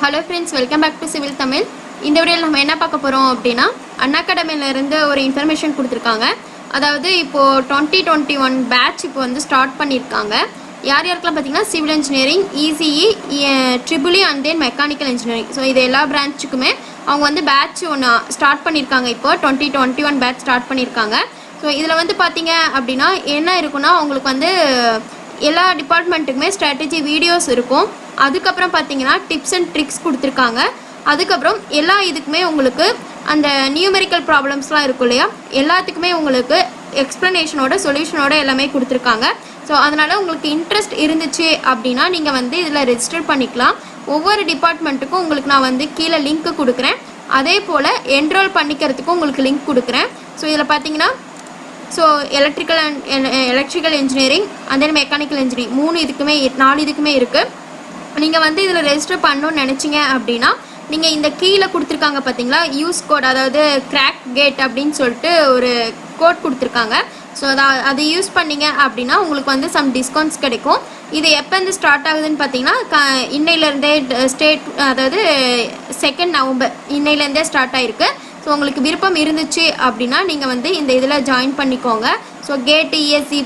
Hello friends, welcome back to civil Tamil. இந்த வீடியோவில் நம்ம என்ன பார்க்க போகிறோம் அப்படின்னா, அன்அகாடமியிலேருந்து ஒரு இன்ஃபர்மேஷன் கொடுத்துருக்காங்க. அதாவது இப்போது 2021 பேட்ச் இப்போ வந்து ஸ்டார்ட் பண்ணியிருக்காங்க. யார் யாருக்கெல்லாம் பார்த்தீங்கன்னா civil engineering, ECE, triple E and then mechanical engineering. So இது எல்லா பிரான்ச்சுக்குமே அவங்க வந்து பேட்ச் ஒன்று ஸ்டார்ட் பண்ணியிருக்காங்க. இப்போ 2021 பேட்ச் ஸ்டார்ட் பண்ணியிருக்காங்க. ஸோ இதில் வந்து பார்த்தீங்க அப்படின்னா என்ன இருக்குன்னா, உங்களுக்கு வந்து எல்லா டிபார்ட்மெண்ட்டுக்குமே ஸ்ட்ராட்டஜி வீடியோஸ் இருக்கும். அதுக்கப்புறம் பார்த்தீங்கன்னா டிப்ஸ் அண்ட் ட்ரிக்ஸ் கொடுத்துருக்காங்க. அதுக்கப்புறம் எல்லா இதுக்குமே உங்களுக்கு அந்த நியூமெரிக்கல் ப்ராப்ளம்ஸ்லாம் இருக்கும் இல்லையா, எல்லாத்துக்குமே உங்களுக்கு எக்ஸ்ப்ளனேஷனோட சொல்யூஷனோட எல்லாமே கொடுத்துருக்காங்க. ஸோ அதனால் உங்களுக்கு இன்ட்ரெஸ்ட் இருந்துச்சு அப்படின்னா நீங்கள் வந்து இதில் ரெஜிஸ்டர் பண்ணிக்கலாம். ஒவ்வொரு டிபார்ட்மெண்ட்டுக்கும் உங்களுக்கு நான் வந்து கீழே லிங்க்கு கொடுக்குறேன். அதே போல் என்ரோல் பண்ணிக்கிறதுக்கும் உங்களுக்கு லிங்க் கொடுக்குறேன். ஸோ இதில் பார்த்தீங்கன்னா electrical engineering and then mechanical engineering 4 இதுக்குமே இருக்குது. நீங்கள் வந்து இதில் ரெஜிஸ்டர் பண்ணணும்னு நினச்சிங்க அப்படின்னா நீங்கள் இந்த கீழே கொடுத்துருக்காங்க பார்த்தீங்களா, யூஸ் கோட், அதாவது கிராக் கேட் அப்படின்னு சொல்லிட்டு ஒரு கோட் கொடுத்துருக்காங்க. ஸோ அதை யூஸ் பண்ணிங்க அப்படின்னா உங்களுக்கு வந்து சம் டிஸ்கவுண்ட்ஸ் கிடைக்கும். இது எப்போ இருந்து ஸ்டார்ட் ஆகுதுன்னு பார்த்தீங்கன்னா இன்னையிலேருந்தே அதாவது 2 நவம்பர் இன்னையிலேருந்தே ஸ்டார்ட் ஆகிருக்கு. ஸோ உங்களுக்கு விருப்பம் இருந்துச்சு அப்படின்னா நீங்கள் வந்து இந்த இதில் ஜாயின் பண்ணிக்கோங்க. ஸோ கேட்டு, ESE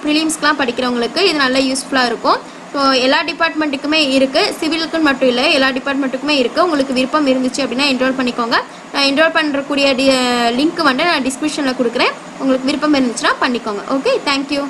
ப்ரிலிம்ஸ்க்கெலாம் படிக்கிறவங்களுக்கு இது நல்லா யூஸ்ஃபுல்லாக இருக்கும். ஸோ எல்லா டிபார்ட்மெண்ட்டுக்குமே இருக்குது, சிவிலுக்குன்னு மட்டும் இல்லை, எல்லா டிபார்ட்மெண்ட்டுக்குமே இருக்குது. உங்களுக்கு விருப்பம் இருந்துச்சு அப்படின்னா என்ரோல் பண்ணிக்கோங்க. நான் என்ரோல் பண்ணுறக்கூடிய லிங்க் வந்து நான் டிஸ்கிரிப்ஷனில் கொடுக்குறேன். உங்களுக்கு விருப்பம் இருந்துச்சுன்னா பண்ணிக்கோங்க. Okay, thank you.